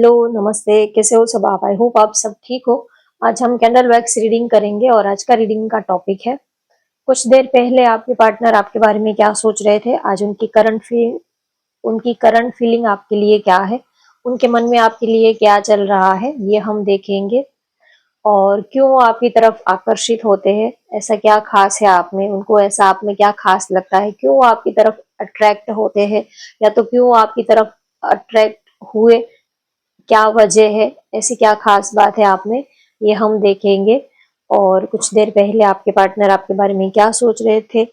Hello, नमस्ते, कैसे हो सब आप? आई होप आप सब ठीक हो। आज हम कैंडल वैक्स रीडिंग करेंगे और आज का रीडिंग का टॉपिक है, कुछ देर पहले आपके पार्टनर आपके बारे में क्या सोच रहे थे, आज उनकी करंट फीलिंग आपके लिए क्या है, उनके मन में आपके लिए क्या चल रहा है, ये हम देखेंगे। और क्यों वो आपकी तरफ आकर्षित होते हैं, ऐसा क्या खास है आप में, उनको ऐसा आप में क्या खास लगता है, क्यों वो आपकी तरफ अट्रैक्ट होते हैं या तो क्यों वो आपकी तरफ अट्रैक्ट हुए, क्या वजह है, ऐसी क्या खास बात है आप में, ये हम देखेंगे। और कुछ देर पहले आपके पार्टनर आपके बारे में क्या सोच रहे थे,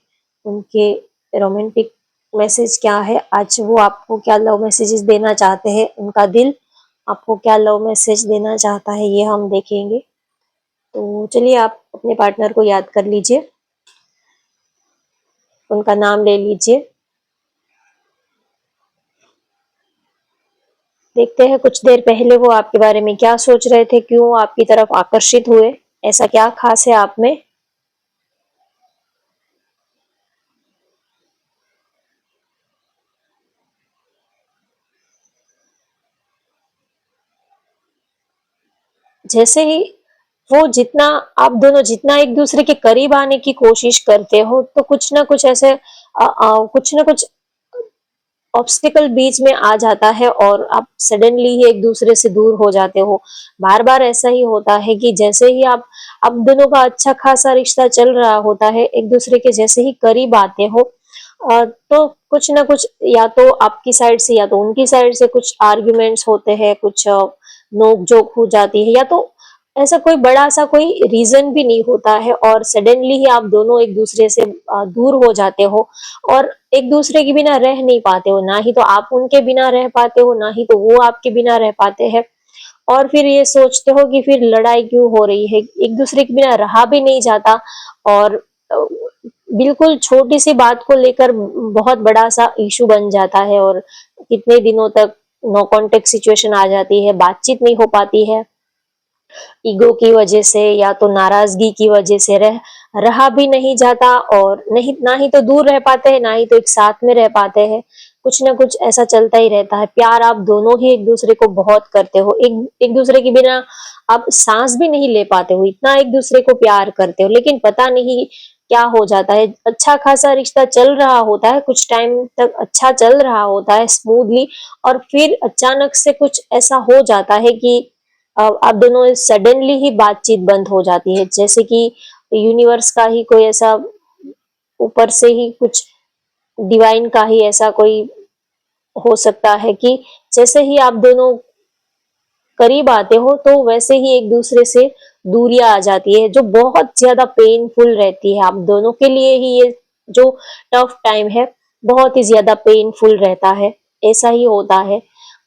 उनके रोमांटिक मैसेज क्या है, आज वो आपको क्या लव मैसेजेस देना चाहते हैं, उनका दिल आपको क्या लव मैसेज देना चाहता है, ये हम देखेंगे। तो चलिए आप अपने पार्टनर को याद कर लीजिए, उनका नाम ले लीजिए। देखते हैं कुछ देर पहले वो आपके बारे में क्या सोच रहे थे, क्यों आपकी तरफ आकर्षित हुए, ऐसा क्या खास है आप में। जैसे ही वो जितना आप दोनों जितना एक दूसरे के करीब आने की कोशिश करते हो, तो कुछ ना कुछ ऐसे कुछ ना कुछ ऑब्स्टिकल बीच में आ जाता है और आप सडनली ही एक दूसरे से दूर हो जाते हो। बार बार ऐसा ही होता है कि जैसे ही आप दोनों का अच्छा खासा रिश्ता चल रहा होता है, एक दूसरे के जैसे ही करीब आते हो, तो कुछ ना कुछ या तो आपकी साइड से या तो उनकी साइड से कुछ आर्ग्यूमेंट्स होते हैं, कुछ नोक जोक हो जाती है, या तो ऐसा कोई बड़ा सा कोई रीजन भी नहीं होता है और सडनली ही आप दोनों एक दूसरे से दूर हो जाते हो और एक दूसरे के बिना रह नहीं पाते हो, ना ही तो आप उनके बिना रह पाते हो, ना ही तो वो आपके बिना रह पाते हैं। और फिर ये सोचते हो कि फिर लड़ाई क्यों हो रही है, एक दूसरे के बिना रहा भी नहीं जाता और बिल्कुल छोटी सी बात को लेकर बहुत बड़ा सा इशू बन जाता है और कितने दिनों तक नो कांटेक्ट सिचुएशन आ जाती है, बातचीत नहीं हो पाती है, ईगो की वजह से या तो नाराजगी की वजह से रहा भी नहीं जाता और नहीं, ना ही तो दूर रह पाते हैं, ना ही तो एक साथ में रह पाते हैं। कुछ ना कुछ ऐसा चलता ही रहता है। प्यार आप दोनों ही एक दूसरे को बहुत करते हो, एक एक दूसरे के बिना आप सांस भी नहीं ले पाते हो, इतना एक दूसरे को प्यार करते हो, लेकिन पता नहीं क्या हो जाता है। अच्छा खासा रिश्ता चल रहा होता है, कुछ टाइम तक अच्छा चल रहा होता है स्मूथली, और फिर अचानक से कुछ ऐसा हो जाता है कि आप दोनों सडनली ही बातचीत बंद हो जाती है, जैसे कि यूनिवर्स का ही कोई ऐसा, ऊपर से ही कुछ डिवाइन का ही ऐसा कोई हो सकता है कि जैसे ही आप दोनों करीब आते हो तो वैसे ही एक दूसरे से दूरियां आ जाती है, जो बहुत ज्यादा पेनफुल रहती है। आप दोनों के लिए ही ये जो टफ टाइम है बहुत ही ज्यादा पेनफुल रहता है, ऐसा ही होता है।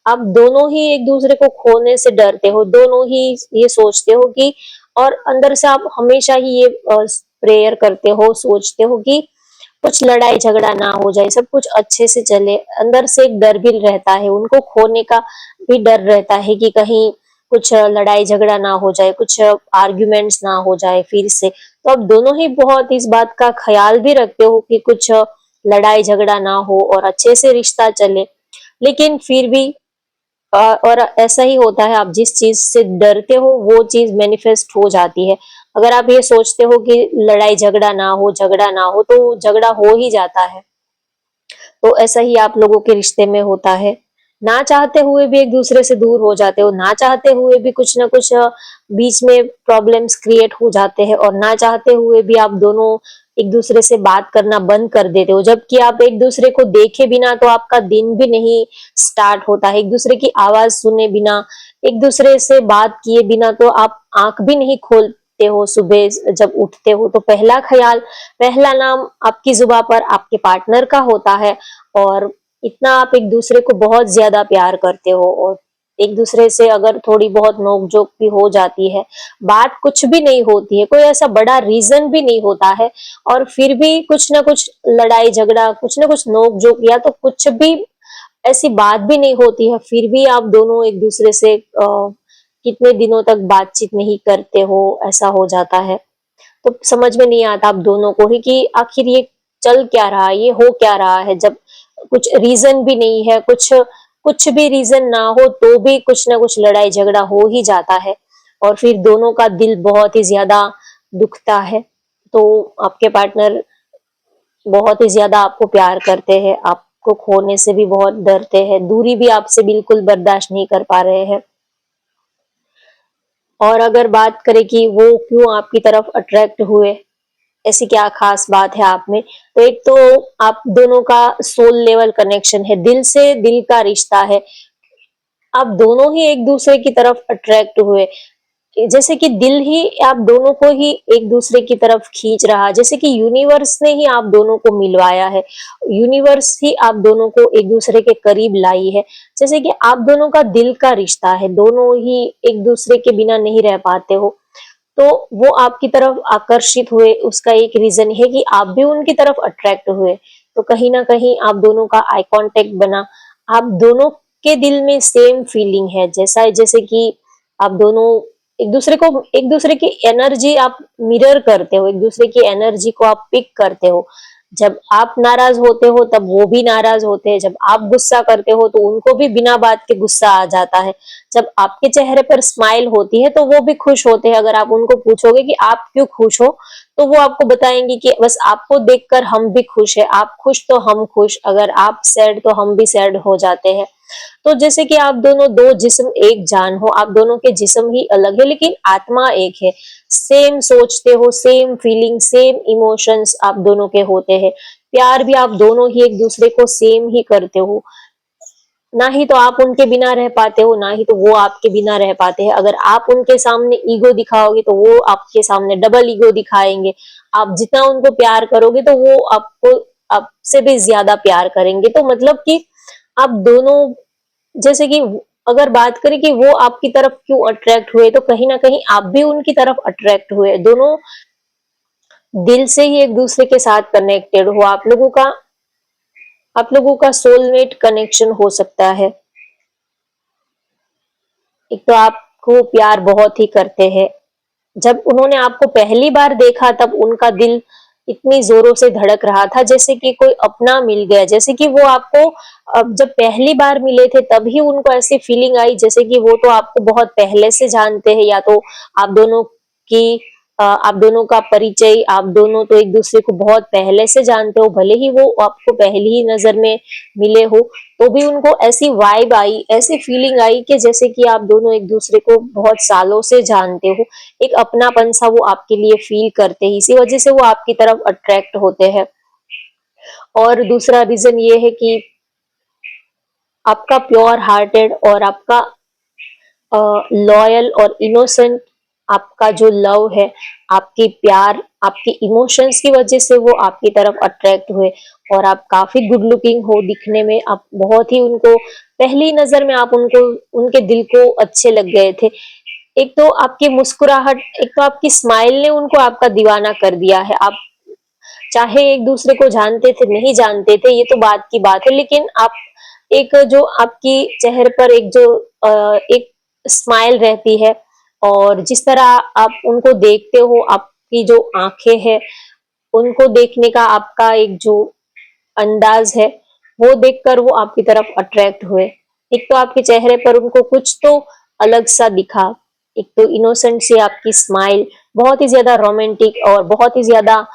आप दोनों ही एक दूसरे को खोने से डरते हो, दोनों ही ये सोचते हो कि, और अंदर से आप हमेशा ही ये प्रेयर करते हो, सोचते हो कि कुछ लड़ाई झगड़ा ना हो जाए, सब कुछ अच्छे से चले। अंदर से एक डर भी रहता है, उनको खोने का भी डर रहता है कि कहीं कुछ लड़ाई झगड़ा ना हो जाए, कुछ आर्ग्यूमेंट्स ना हो जाए फिर से। तो आप दोनों ही बहुत इस बात का ख्याल भी रखते हो कि कुछ लड़ाई झगड़ा ना हो और अच्छे से रिश्ता चले, लेकिन फिर भी और ऐसा ही होता है, आप जिस चीज से डरते हो वो चीज मैनिफेस्ट हो जाती है। अगर आप ये सोचते हो कि लड़ाई झगड़ा ना हो, झगड़ा ना हो, तो झगड़ा हो ही जाता है। तो ऐसा ही आप लोगों के रिश्ते में होता है, ना चाहते हुए भी एक दूसरे से दूर हो जाते हो, ना चाहते हुए भी कुछ ना कुछ बीच में प्रॉब्लम्स क्रिएट हो जाते हैं, और ना चाहते हुए भी आप दोनों एक दूसरे से बात करना बंद कर देते हो, जबकि आप एक दूसरे को देखे बिना तो आपका दिन भी नहीं स्टार्ट होता है, एक दूसरे की आवाज सुने बिना, एक दूसरे से बात किए बिना तो आप आंख भी नहीं खोलते हो। सुबह जब उठते हो तो पहला ख्याल, पहला नाम आपकी जुबान पर आपके पार्टनर का होता है, और इतना आप एक दूसरे को बहुत ज्यादा प्यार करते हो, और एक दूसरे से अगर थोड़ी बहुत नोक-झोंक भी हो जाती है, बात कुछ भी नहीं होती है, कोई ऐसा बड़ा रीजन भी नहीं होता है, और फिर भी कुछ ना कुछ लड़ाई झगड़ा, कुछ ना कुछ नोक-झोंक या तो कुछ भी ऐसी बात भी नहीं होती है, फिर भी आप दोनों एक दूसरे से कितने दिनों तक बातचीत नहीं करते हो, ऐसा हो जाता है। तो समझ में नहीं आता आप दोनों को ही कि आखिर ये चल क्या रहा है, ये हो क्या रहा है, जब कुछ रीजन भी नहीं है, कुछ कुछ भी रीजन ना हो तो भी कुछ ना कुछ लड़ाई झगड़ा हो ही जाता है और फिर दोनों का दिल बहुत ही ज्यादा दुखता है। तो आपके पार्टनर बहुत ही ज्यादा आपको प्यार करते हैं, आपको खोने से भी बहुत डरते हैं, दूरी भी आपसे बिल्कुल बर्दाश्त नहीं कर पा रहे हैं। और अगर बात करें कि वो क्यों आपकी तरफ अट्रैक्ट हुए, ऐसी क्या खास बात है आप में, तो एक तो आप दोनों का सोल लेवल कनेक्शन है, दिल से दिल का रिश्ता है। आप दोनों ही एक दूसरे की तरफ अट्रैक्ट हुए, जैसे कि दिल ही आप दोनों को ही एक दूसरे की तरफ खींच रहा, जैसे कि यूनिवर्स ने ही आप दोनों को मिलवाया है, यूनिवर्स ही आप दोनों को एक दूसरे के करीब लाई है। जैसे कि आप दोनों का दिल का रिश्ता है, दोनों ही एक दूसरे के बिना नहीं रह पाते हो, तो वो आपकी तरफ आकर्षित हुए, उसका एक रीजन है कि आप भी उनकी तरफ अट्रैक्ट हुए। तो कहीं ना कहीं आप दोनों का आई कांटेक्ट बना, आप दोनों के दिल में सेम फीलिंग है, जैसे कि आप दोनों एक दूसरे की एनर्जी आप मिरर करते हो, एक दूसरे की एनर्जी को आप पिक करते हो। जब आप नाराज होते हो तब वो भी नाराज होते हैं, जब आप गुस्सा करते हो तो उनको भी बिना बात के गुस्सा आ जाता है, जब आपके चेहरे पर स्माइल होती है तो वो भी खुश होते हैं। अगर आप उनको पूछोगे कि आप क्यों खुश हो, तो वो आपको बताएंगे कि बस आपको देखकर हम भी खुश है, आप खुश तो हम खुश, अगर आप सैड तो हम भी सैड हो जाते हैं। तो जैसे कि आप दोनों दो जिस्म एक जान हो, आप दोनों के जिस्म ही अलग है लेकिन आत्मा एक है, सेम सोचते हो, सेम फीलिंग, सेम इमोशंस आप दोनों के होते हैं, प्यार भी आप दोनों ही एक दूसरे को सेम ही करते हो। ना ही तो आप उनके बिना रह पाते हो, ना ही तो वो आपके बिना रह पाते हैं। अगर आप उनके सामने ईगो दिखाओगे तो वो आपके सामने डबल ईगो दिखाएंगे। आप जितना उनको प्यार करोगे तो वो आपको आपसे भी ज्यादा प्यार करेंगे। तो मतलब कि आप दोनों, जैसे कि अगर बात करें कि वो आपकी तरफ क्यों अट्रैक्ट हुए, तो कहीं ना कहीं आप भी उनकी तरफ अट्रैक्ट हुए, दोनों दिल से ही एक दूसरे के साथ कनेक्टेड हो। आप लोगों का सोलमेट कनेक्शन हो सकता है। एक तो आपको प्यार बहुत ही करते हैं, जब उन्होंने आपको पहली बार देखा तब उनका दिल इतनी जोरों से धड़क रहा था जैसे कि कोई अपना मिल गया, जैसे कि वो आपको अब जब पहली बार मिले थे तभी उनको ऐसी फीलिंग आई जैसे कि वो तो आपको बहुत पहले से जानते हैं, या तो आप दोनों की आप दोनों का परिचय, आप दोनों तो एक दूसरे को बहुत पहले से जानते हो, भले ही वो आपको पहली ही नजर में मिले हो, तो भी उनको ऐसी वाइब आई, ऐसी फीलिंग आई कि जैसे कि आप दोनों एक दूसरे को बहुत सालों से जानते हो, एक अपनापन सा वो आपके लिए फील करते हैं, इसी वजह से वो आपकी तरफ अट्रैक्ट होते हैं। और दूसरा रीजन ये है कि आपका प्योर हार्टेड और आपका लॉयल और इनोसेंट, आपका जो लव है, आपकी प्यार, आपकी इमोशंस की वजह से वो आपकी तरफ अट्रैक्ट हुए। और आप काफी गुड लुकिंग हो दिखने में, आप बहुत ही उनको पहली नजर में आप उनको उनके दिल को अच्छे लग गए थे। एक तो आपकी मुस्कुराहट, एक तो आपकी स्माइल ने उनको आपका दीवाना कर दिया है। आप चाहे एक दूसरे को जानते थे नहीं जानते थे ये तो बात की बात है, लेकिन आप एक जो आपकी चेहरे पर एक स्माइल रहती है, और जिस तरह आप उनको देखते हो, आपकी जो आंखें हैं उनको देखने का आपका एक जो अंदाज है, वो देखकर वो आपकी तरफ अट्रैक्ट हुए। एक तो आपके चेहरे पर उनको कुछ तो अलग सा दिखा, एक तो इनोसेंट सी आपकी स्माइल, बहुत ही ज्यादा रोमांटिक और बहुत ही ज्यादा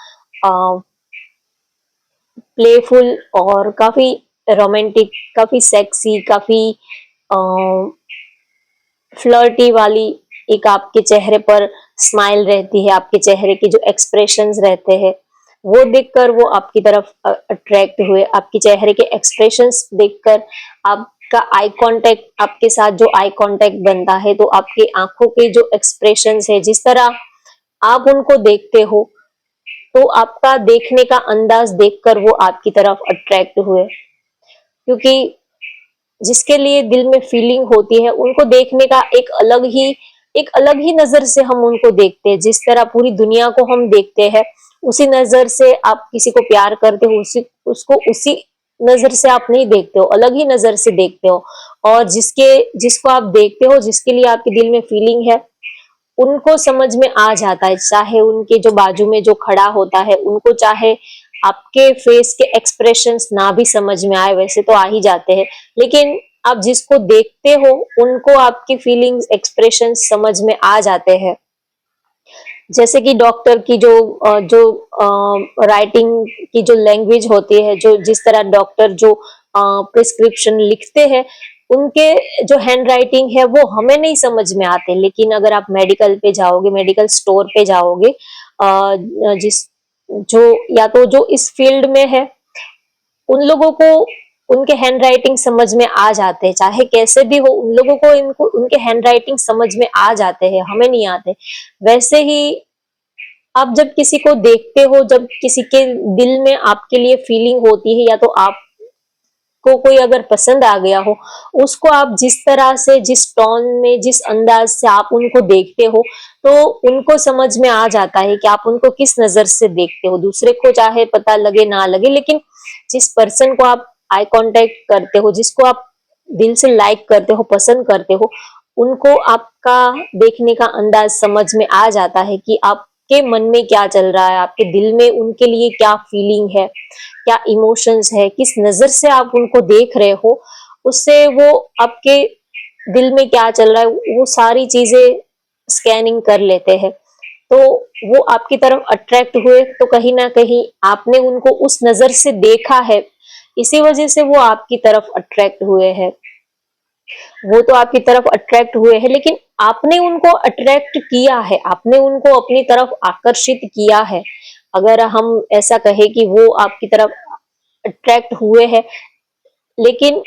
प्लेफुल और काफी रोमांटिक, काफी सेक्सी, काफी फ्लर्टी वाली एक आपके चेहरे पर स्माइल रहती है, आपके चेहरे के जो एक्सप्रेशंस रहते हैं वो देखकर वो आपकी तरफ अट्रैक्ट हुए। आपके चेहरे के एक्सप्रेशंस देखकर आपका आई कांटेक्ट, आपके साथ जो आई कांटेक्ट बनता है तो आपकी आंखों के जो एक्सप्रेशंस है, जिस तरह आप उनको देखते हो, तो आपका देखने का अंदाज देखकर वो आपकी तरफ अट्रैक्ट हुए। क्योंकि जिसके लिए दिल में फीलिंग होती है उनको देखने का एक अलग ही नजर से हम उनको देखते हैं। जिस तरह पूरी दुनिया को हम देखते हैं उसी नजर से आप किसी को प्यार करते हो, उसको उसी नजर से आप नहीं देखते हो, अलग ही नजर से देखते हो। और जिसको आप देखते हो, जिसके लिए आपके दिल में फीलिंग है, उनको समझ में आ जाता है, चाहे उनके जो बाजू में जो खड़ा होता है उनको चाहे आपके फेस के एक्सप्रेशंस ना भी समझ में आए, वैसे तो आ ही जाते हैं, लेकिन आप जिसको देखते हो उनको आपकी फीलिंग्स एक्सप्रेशन समझ में आ जाते हैं। जैसे कि डॉक्टर की जो राइटिंग की जो लैंग्वेज होती है, जो जिस तरह डॉक्टर जो प्रिस्क्रिप्शन लिखते हैं, उनके जो हैंड राइटिंग है वो हमें नहीं समझ में आते, लेकिन अगर आप मेडिकल पे जाओगे, मेडिकल स्टोर पे जाओगे, जिस जो या तो जो इस फील्ड में है, उन लोगों को उनके हैंड राइटिंग समझ में आ जाते हैं, चाहे कैसे भी हो, उन लोगों को इनको उनके हैंड राइटिंग समझ में आ जाते हैं, हमें नहीं आते। वैसे ही आप जब किसी को देखते हो, जब किसी के दिल में आपके लिए फीलिंग होती है, या तो आपको कोई अगर पसंद आ गया हो, उसको आप जिस तरह से, जिस टोन में, जिस अंदाज से आप उनको देखते हो, तो उनको समझ में आ जाता है कि आप उनको किस नजर से देखते हो। दूसरे को चाहे पता लगे ना लगे, लेकिन जिस पर्सन को आप आई कांटेक्ट करते हो, जिसको आप दिल से लाइक करते हो, पसंद करते हो, उनको आपका देखने का अंदाज समझ में आ जाता है कि आपके मन में क्या चल रहा है, आपके दिल में उनके लिए क्या फीलिंग है, क्या इमोशंस है, किस नजर से आप उनको देख रहे हो, उससे वो आपके दिल में क्या चल रहा है वो सारी चीजें स्कैनिंग कर लेते हैं। तो वो आपकी तरफ अट्रैक्ट हुए, तो कहीं ना कहीं आपने उनको उस नजर से देखा है, इसी वजह से वो आपकी तरफ अट्रैक्ट हुए हैं। वो तो आपकी तरफ अट्रैक्ट हुए हैं, लेकिन आपने उनको अट्रैक्ट किया है, आपने उनको अपनी तरफ आकर्षित किया है। अगर हम ऐसा कहें कि वो आपकी तरफ अट्रैक्ट हुए हैं, लेकिन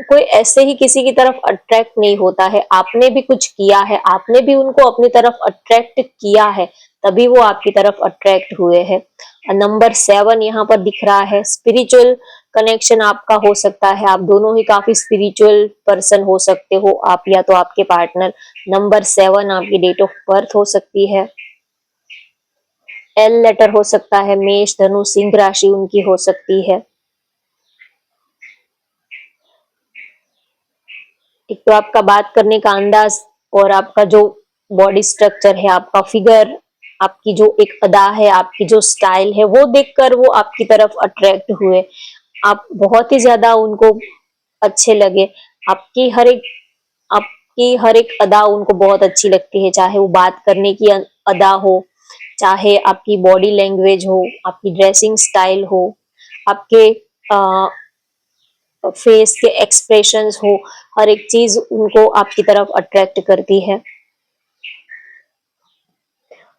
कोई ऐसे ही किसी की तरफ अट्रैक्ट नहीं होता है, आपने भी कुछ किया है, आपने भी उनको अपनी तरफ अट्रैक्ट किया है, तभी वो आपकी तरफ अट्रैक्ट हुए हैं। नंबर 7 यहाँ पर दिख रहा है, स्पिरिचुअल कनेक्शन आपका हो सकता है, आप दोनों ही काफी स्पिरिचुअल पर्सन हो सकते हो, आप या तो आपके पार्टनर। नंबर 7 आपकी डेट ऑफ बर्थ हो सकती है। एल लेटर हो सकता है, मेष, धनु, सिंह राशि उनकी हो सकती है। एक तो आपका बात करने का अंदाज और आपका जो बॉडी स्ट्रक्चर है, आपका फिगर, आपकी जो एक अदा है, आपकी जो स्टाइल है, वो देखकर वो आपकी तरफ अट्रैक्ट हुए। आप बहुत ही ज्यादा उनको अच्छे लगे। आपकी हर एक आपकी हर एक अदा उनको बहुत अच्छी लगती है, चाहे वो बात करने की अदा हो, चाहे आपकी बॉडी लैंग्वेज हो, आपकी ड्रेसिंग स्टाइल हो, आपके फेस के एक्सप्रेशंस हो, हर एक चीज उनको आपकी तरफ अट्रैक्ट करती है।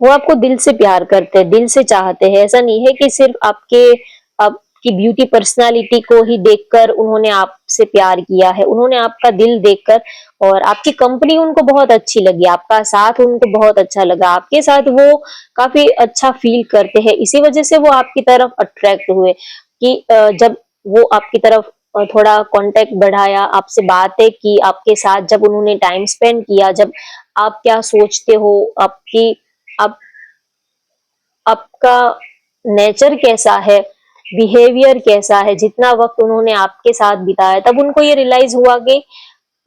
वो आपको दिल से प्यार करते हैं, दिल से चाहते हैं। ऐसा नहीं है कि सिर्फ आपकी ब्यूटी पर्सनालिटी को ही देखकर उन्होंने आपसे प्यार किया है, उन्होंने आपका दिल देखकर और आपकी कंपनी उनको बहुत अच्छी लगी, आपका साथ उनको बहुत अच्छा लगा, आपके साथ वो काफी अच्छा फील करते हैं, इसी वजह से वो आपकी तरफ अट्रैक्ट हुए कि जब वो आपकी तरफ थोड़ा कांटेक्ट बढ़ाया, आपसे बातें की, आपके साथ जब उन्होंने टाइम स्पेंड किया, जब आप क्या सोचते हो, आप आपका नेचर कैसा है, बिहेवियर कैसा है, जितना वक्त उन्होंने आपके साथ बिताया, तब उनको ये रियलाइज हुआ कि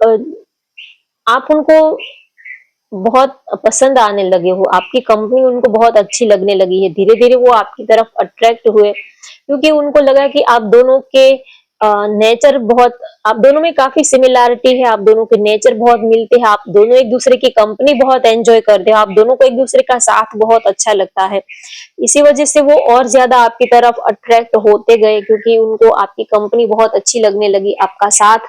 अ, आप उनको बहुत पसंद आने लगे हो, आपकी कंपनी उनको बहुत अच्छी लगने लगी है। धीरे धीरे वो आपकी तरफ अट्रैक्ट हुए, क्योंकि उनको लगा कि आप दोनों के नेचर बहुत, आप दोनों में काफी सिमिलैरिटी है, आप दोनों के नेचर बहुत मिलते हैं, आप दोनों एक दूसरे की कंपनी बहुत एंजॉय करते हो, आप दोनों को एक दूसरे का साथ बहुत अच्छा लगता है। इसी वजह से वो और ज्यादा आपकी तरफ अट्रैक्ट होते गए, क्योंकि उनको आपकी कंपनी बहुत अच्छी लगने लगी, आपका साथ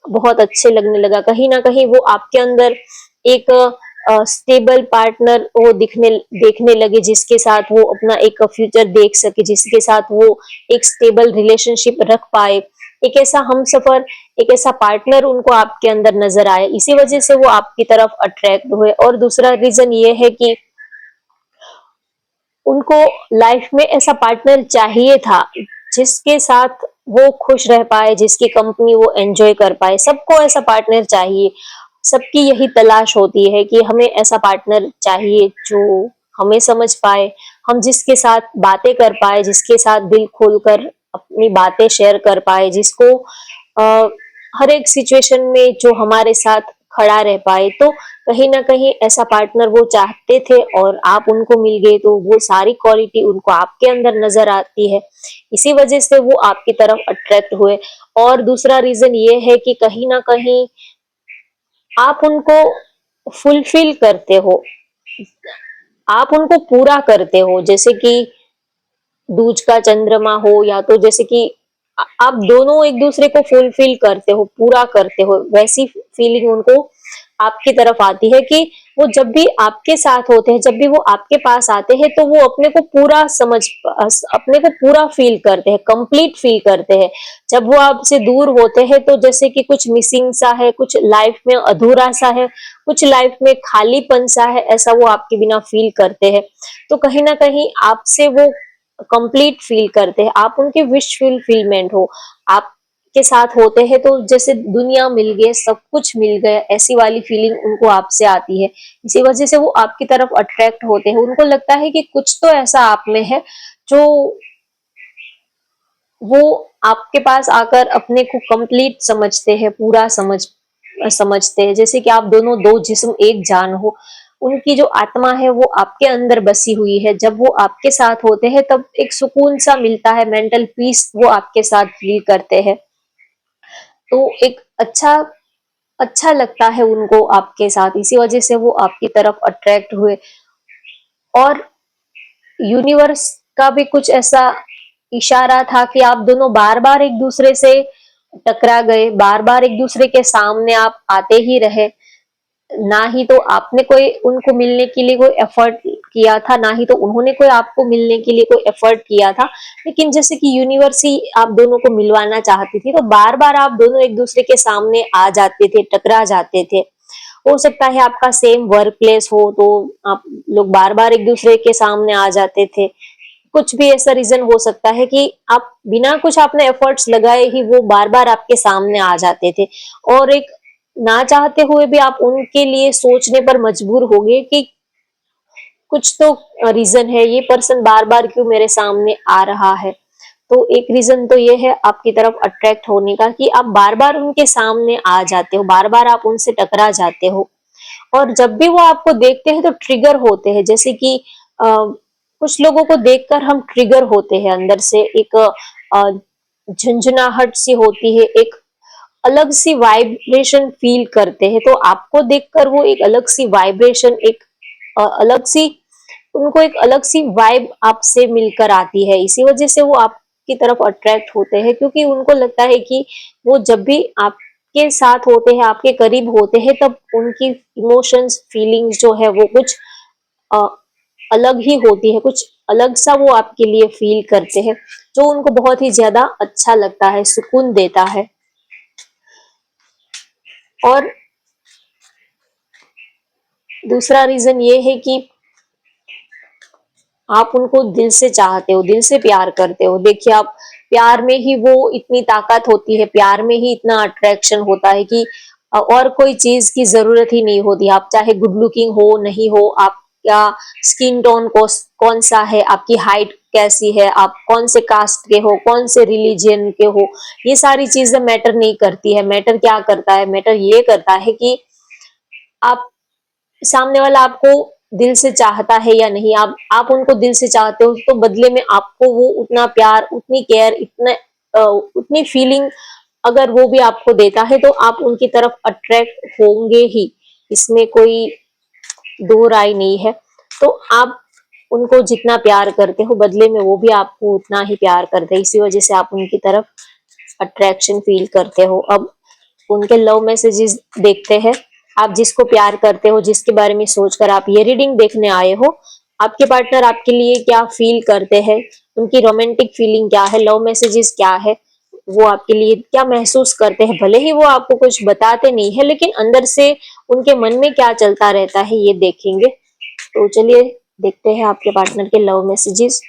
बहुत अच्छे लगने लगा। कहीं ना कहीं वो आपके अंदर एक स्टेबल पार्टनर वो देखने लगे, जिसके साथ वो अपना एक फ्यूचर देख सके, जिसके साथ वो एक स्टेबल रिलेशनशिप रख पाए, एक ऐसा हमसफर, एक ऐसा पार्टनर उनको आपके अंदर नजर आया, इसी वजह से वो आपकी तरफ अट्रैक्ट हुए। और दूसरा रीजन ये है कि उनको लाइफ में ऐसा पार्टनर चाहिए था, जिसके साथ वो खुश रह पाए, जिसकी कंपनी वो एंजॉय कर पाए। सबको ऐसा पार्टनर चाहिए, सबकी यही तलाश होती है कि हमें ऐसा पार्टनर चाहिए जो हमें समझ पाए, हम जिसके साथ बातें कर पाए, जिसके साथ दिल खोलकर अपनी बातें शेयर कर पाए, जिसको हर एक सिचुएशन में जो हमारे साथ खड़ा रह पाए। तो कहीं ना कहीं ऐसा पार्टनर वो चाहते थे और आप उनको मिल गए, तो वो सारी क्वालिटी उनको आपके अंदर नजर आती है, इसी वजह से वो आपकी तरफ अट्रैक्ट हुए। और दूसरा रीजन ये है कि कहीं ना कहीं आप उनको फुलफिल करते हो, आप उनको पूरा करते हो, जैसे कि दूज का चंद्रमा हो, या तो जैसे कि आप दोनों एक दूसरे को फुलफिल करते हो, पूरा करते हो, वैसी फीलिंग उनको आपकी तरफ आती है कि वो जब भी आपके साथ होते हैं, जब भी वो आपके पास आते हैं, तो वो अपने को पूरा अपने को पूरा फील करते हैं, कंप्लीट फील करते हैं। जब वो आपसे दूर होते हैं तो जैसे कि कुछ मिसिंग सा है, कुछ लाइफ में अधूरा सा है, कुछ लाइफ में खालीपन सा है, ऐसा वो आपके बिना फील करते हैं। तो कहीं ना कहीं आपसे वो कंप्लीट फील करते हैं, आप उनके विश फुलफिलमेंट हो। आप के साथ होते हैं तो जैसे दुनिया मिल गई, सब कुछ मिल गया, ऐसी वाली फीलिंग उनको आपसे आती है। इसी वजह से वो आपकी तरफ अट्रैक्ट होते हैं। उनको लगता है कि कुछ तो ऐसा आप में है जो वो आपके पास आकर अपने को कंप्लीट समझते हैं, पूरा समझते हैं। जैसे कि आप दोनों दो जिस्म एक जान हो, उनकी जो आत्मा है वो आपके अंदर बसी हुई है। जब वो आपके साथ होते हैं तब एक सुकून सा मिलता है, मेंटल पीस वो आपके साथ फील करते हैं। तो एक अच्छा अच्छा लगता है उनको आपके साथ, इसी वजह से वो आपकी तरफ अट्रैक्ट हुए। और यूनिवर्स का भी कुछ ऐसा इशारा था कि आप दोनों बार बार एक दूसरे से टकरा गए, बार बार एक दूसरे के सामने आप आते ही रहे। ना ही तो आपने कोई उनको मिलने के लिए कोई एफर्ट किया था, ना ही तो उन्होंने कोई आपको मिलने के लिए कोई एफर्ट किया था, लेकिन जैसे कि यूनिवर्स ही आप दोनों को मिलवाना चाहती थी, तो बार बार आप दोनों एक दूसरे के सामने आ जाते थे, टकरा जाते थे। हो सकता है आपका सेम वर्क प्लेस हो, तो आप लोग बार बार एक दूसरे के सामने आ जाते थे। कुछ भी ऐसा रीजन हो सकता है कि आप बिना कुछ आपने एफर्ट्स लगाए ही वो बार बार आपके सामने आ जाते थे। और एक ना चाहते हुए भी आप उनके लिए सोचने पर मजबूर हो गए कि कुछ तो रीजन है, ये पर्सन बार बार क्यों मेरे सामने आ रहा है। तो एक रीजन तो ये है आपकी तरफ अट्रैक्ट होने का कि आप बार बार उनके सामने आ जाते हो, बार बार आप उनसे टकरा जाते हो। और जब भी वो आपको देखते हैं तो ट्रिगर होते हैं, जैसे कि कुछ लोगों को देखकर हम ट्रिगर होते हैं, अंदर से एक झंझनाहट सी होती है, एक अलग सी वाइब्रेशन फील करते हैं। तो आपको देखकर वो एक अलग सी वाइब्रेशन, एक अलग सी, उनको एक अलग सी वाइब आपसे मिलकर आती है। इसी वजह से वो आपकी तरफ अट्रैक्ट होते हैं, क्योंकि उनको लगता है कि वो जब भी आपके साथ होते हैं, आपके करीब होते हैं, तब उनकी इमोशंस, फीलिंग्स जो है वो कुछ अ, अलग ही होती है, कुछ अलग सा वो आपके लिए फील करते हैं, जो उनको बहुत ही ज्यादा अच्छा लगता है, सुकून देता है। और दूसरा रीजन ये है कि आप उनको दिल से चाहते हो, दिल से प्यार करते हो। देखिए, आप प्यार में ही वो इतनी ताकत होती है, प्यार में ही इतना अट्रैक्शन होता है कि और कोई चीज की जरूरत ही नहीं होती। आप चाहे गुड लुकिंग हो, नहीं हो, आपका स्किन टोन कौन सा है, आपकी हाइट कैसी है, आप कौन से कास्ट के हो, कौन से रिलीजन के हो, ये सारी चीजें मैटर नहीं करती है। मैटर क्या करता है? मैटर ये करता है कि आप, सामने वाला आपको दिल से चाहता है या नहीं। आप उनको दिल से चाहते हो तो बदले में आपको वो उतना प्यार, उतनी केयर, उतनी फीलिंग अगर वो भी आपको देता है, तो आप उनकी तरफ अट्रैक्ट होंगे ही, इसमें कोई दो राय नहीं है। तो आप उनको जितना प्यार करते हो, बदले में वो भी आपको उतना ही प्यार करते हैं। इसी वजह से आप उनकी तरफ अट्रैक्शन फील करते हो। अब उनके लव मैसेजेस देखते हैं। आप जिसको प्यार करते हो, जिसके बारे में सोचकर आप ये रीडिंग देखने आए हो, आपके पार्टनर आपके लिए क्या फील करते हैं, उनकी रोमांटिक फीलिंग क्या है, लव मैसेजेस क्या है, वो आपके लिए क्या महसूस करते हैं। भले ही वो आपको कुछ बताते नहीं है, लेकिन अंदर से उनके मन में क्या चलता रहता है, ये देखेंगे। तो चलिए देखते हैं आपके पार्टनर के love messages.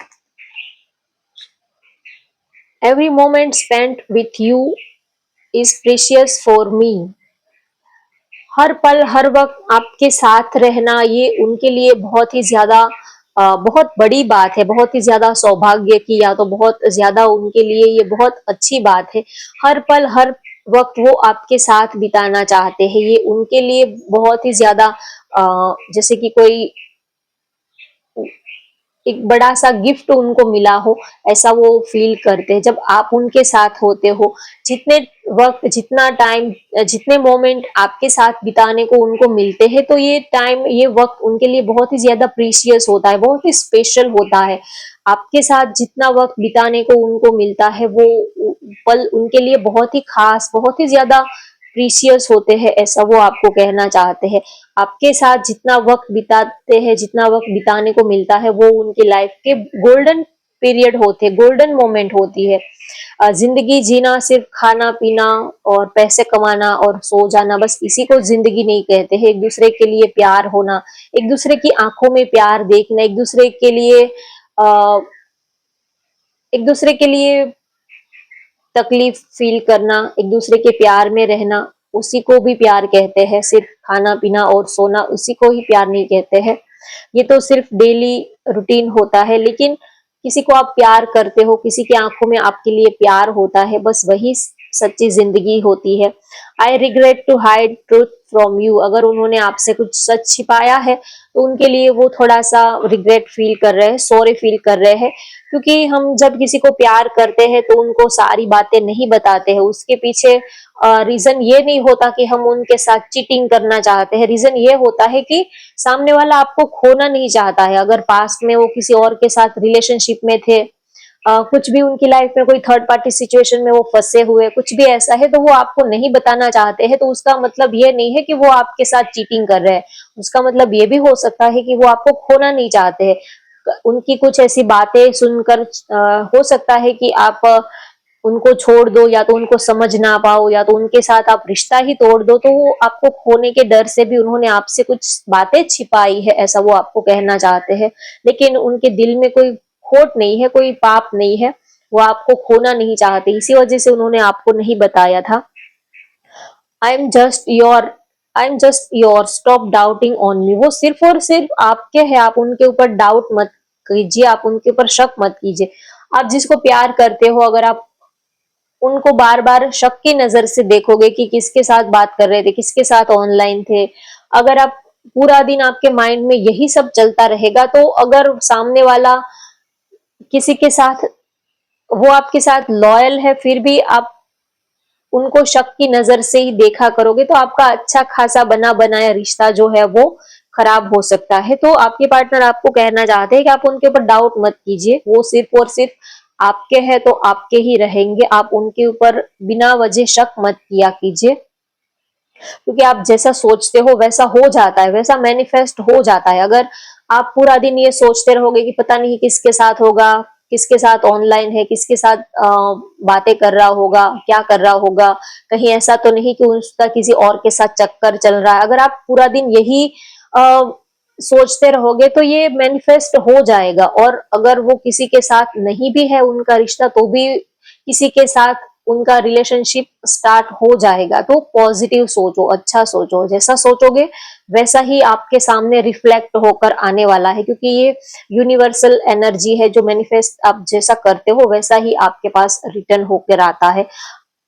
Every moment spent with you is precious for me. हर पल, हर वक्त आपके साथ रहना, ये उनके लिए बहुत ही ज्यादा बहुत बड़ी बात है, बहुत ही ज्यादा सौभाग्य की, या तो बहुत ज्यादा उनके लिए ये बहुत अच्छी बात है। हर पल, हर वक्त वो आपके साथ बिताना चाहते हैं। ये उनके लिए बहुत ही ज्यादा जैसे कि कोई एक बड़ा-सा गिफ्ट उनको मिला हो, ऐसा वो फ़ील करते हैं जब आप उनके साथ होते हो। जितने वक़्त, जितना टाइम जितने मोमेंट आपके साथ बिताने को उनको मिलते हैं, तो ये टाइम, ये वक़्त उनके लिए बहुत ही ज़्यादा प्रीशियस होता है, बहुत ही स्पेशल होता है। आपके साथ जितना वक़्त बिताने को उनको मिलता है, वो उ पल उनके लिए बहुत ही ख़ास, बहुत ही ज़्यादा प्रीशियस होते हैं, ऐसा वो आपको कहना चाहते हैं। आपके साथ जितना वक़्त बिताते हैं, जितना वक़्त बिताने को मिलता है, वो उनकी लाइफ के गोल्डन पीरियड होते हैं, गोल्डन मोमेंट होती है। ज़िंदगी जीना सिर्फ़ खाना-पीना और पैसे कमाना और सो जाना, बस इसी को ज़िंदगी नहीं कहते हैं। एक-दूसरे के लिए प्यार होना, एक-दूसरे की आँखों में प्यार देखना, एक-दूसरे के लिए अ, एक-दूसरे के लिए तकलीफ फील करना, एक दूसरे के प्यार में रहना, उसी को भी प्यार कहते हैं। सिर्फ खाना-पीना और सोना, उसी को ही प्यार नहीं कहते हैं। ये तो सिर्फ डेली रूटीन होता है, लेकिन किसी को आप प्यार करते हो, किसी की आँखों में आपके लिए प्यार होता है, बस वही सच्ची ज़िंदगी होती है। I regret to hide truth from you, अगर उन्होंने आपसे कुछ सच छिपाया है, तो उनके लिए वो थोड़ा-सा रिग्रेट फील कर रहे हैं, सॉरी फील कर रहे हैं। क्योंकि हम जब किसी को प्यार करते हैं तो उनको सारी बातें नहीं बताते हैं। उसके पीछे रीज़न ये नहीं होता कि हम उनके साथ चीटिंग करना चाहते हैं। रीज़न ये होता है कि सामने वाला आपको खोना नहीं चाहता है। अगर पास्ट में वो किसी और के साथ रिलेशनशिप में थे, कुछ भी उनकी लाइफ में कोई थर्ड पार्टी सिचुएशन में वो फँसे हुए, कुछ भी ऐसा है, तो वो आपको नहीं बताना चाहते हैं, तो उसका मतलब ये नहीं है कि वो आपके साथ चीटिंग कर रहे हैं। उसका मतलब ये भी हो सकता है कि वो आपको खोना नहीं चाहते हैं। उनकी कुछ ऐसी बातें सुनकर हो सकता है कि आप उनको छोड़ दो, या तो उनको समझ ना पाओ, या तो उनके साथ आप रिश्ता ही तोड़ दो, तो वो आपको खोने के डर से भी उन्होंने आपसे कुछ बातें छिपाई है, ऐसा वो आपको कहना चाहते हैं। लेकिन उनके दिल में कोई खोट नहीं है, कोई पाप नहीं है, वो आपको खोना नहीं चाहते, इसी वजह से उन्होंने आपको नहीं बताया था। I am just your I am just your, stop doubting on me, वो सिर्फ और सिर्फ आपके हैं, आप उनके ऊपर डाउट मत कीजिए, आप उनके ऊपर शक मत कीजिए। आप जिसको प्यार करते हो, अगर आप उनको बार-बार शक की नज़र से देखोगे कि किसके साथ बात कर रहे थे, किसके साथ ऑनलाइन थे, अगर आप पूरा दिन आपके माइंड में यही सब चलता रहेगा, तो अगर सामने वाला किसी के साथ, वो आपके साथ लॉयल है, फिर भी आप उनको शक की नज़र से ही देखा करोगे, तो आपका अच्छा खासा बना बनाया रिश्ता जो है वो खराब हो सकता है। तो आपके पार्टनर आपको कहना चाहते हैं कि आप उनके ऊपर डाउट मत कीजिए, वो सिर्फ और सिर्फ आपके हैं तो आपके ही रहेंगे, आप उनके ऊपर बिना वजह शक मत किया कीजिए। क्योंकि आप जैसा सोचते हो वैसा हो जाता है, वैसा मैनिफेस्ट हो जाता है। अगर आप पूरा दिन ये सोचते रहोगे कि पता नहीं किसके साथ होगा, किसके साथ ऑनलाइन है, किसके साथ बातें कर रहा होगा, क्या कर रहा होगा, कहीं ऐसा तो नहीं कि उसका किसी और के साथ चक्कर चल रहा है। अगर आप पूरा दिन यही अ, सोचते रहोगे तो ये मैनिफेस्ट हो जाएगा, और अगर वो किसी के साथ नहीं भी है उनका रिश्ता, तो भी किसी के साथ उनका रिलेशनशिप स्टार्ट हो जाएगा। तो पॉजिटिव सोचो, अच्छा सोचो, जैसा सोचोगे वैसा ही आपके सामने रिफ्लेक्ट होकर आने वाला है, क्योंकि ये यूनिवर्सल एनर्जी है, जो मैनिफेस्ट आप जैसा करते हो वैसा ही आपके पास रिटर्न होकर आता है।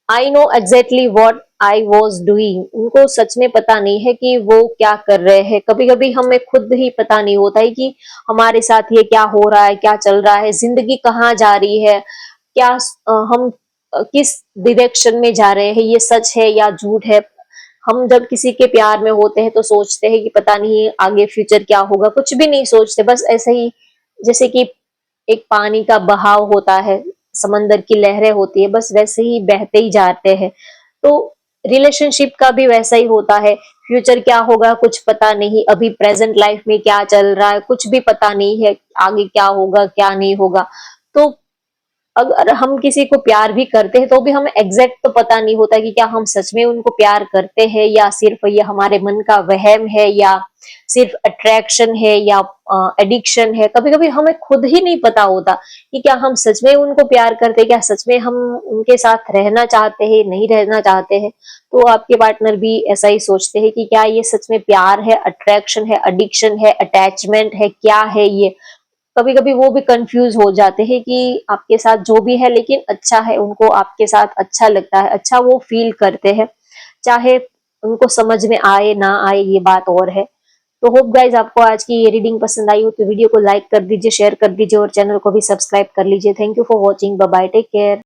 I know exactly what I was doing, उनको सच में पता नहीं है कि वो क्या कर रहे हैं। कभी कभी हमें खुद ही पता नहीं होता है कि हमारे साथ ये क्या हो रहा है, क्या चल रहा है, जिंदगी कहाँ जा रही है, क्या हम किस डायरेक्शन में जा रहे हैं, ये सच है या झूठ है। हम जब किसी के प्यार में होते हैं तो सोचते हैं कि पता नहीं आगे फ्यूचर क्या होगा, कुछ भी नहीं सोचते, बस ऐसे ही, जैसे कि एक पानी का बहाव होता है, समंदर की लहरें होती है, बस वैसे ही बहते ही जाते हैं। तो रिलेशनशिप का भी वैसा ही होता है, फ्यूचर क्या होगा कुछ पता नहीं, अभी प्रेजेंट लाइफ में क्या चल रहा है कुछ भी पता नहीं है, आगे क्या होगा क्या नहीं होगा। तो अगर हम किसी को प्यार भी करते हैं तो भी हमें एग्जैक्ट तो पता नहीं होता कि क्या हम सच में उनको प्यार करते हैं, या सिर्फ ये हमारे मन का वहम है, या सिर्फ अट्रैक्शन है, या एडिक्शन है। कभी कभी हमें खुद ही नहीं पता होता कि क्या हम सच में उनको प्यार करते हैं, क्या सच में हम उनके साथ रहना चाहते हैं, नहीं रहना चाहते हैं। तो आपके पार्टनर भी ऐसा ही सोचते हैं कि क्या ये सच में प्यार है, अट्रैक्शन है, एडिक्शन है, अटैचमेंट है, क्या है ये। कभी कभी वो भी कंफ्यूज हो जाते हैं कि आपके साथ जो भी है लेकिन अच्छा है, उनको आपके साथ अच्छा लगता है, अच्छा वो फील करते हैं, चाहे उनको समझ में आए ना आए ये बात और है। तो होप गाइज आपको आज की ये रीडिंग पसंद आई हो तो वीडियो को लाइक कर दीजिए, शेयर कर दीजिए और चैनल को भी सब्सक्राइब कर लीजिए। Thank you for watching, bye bye, take care.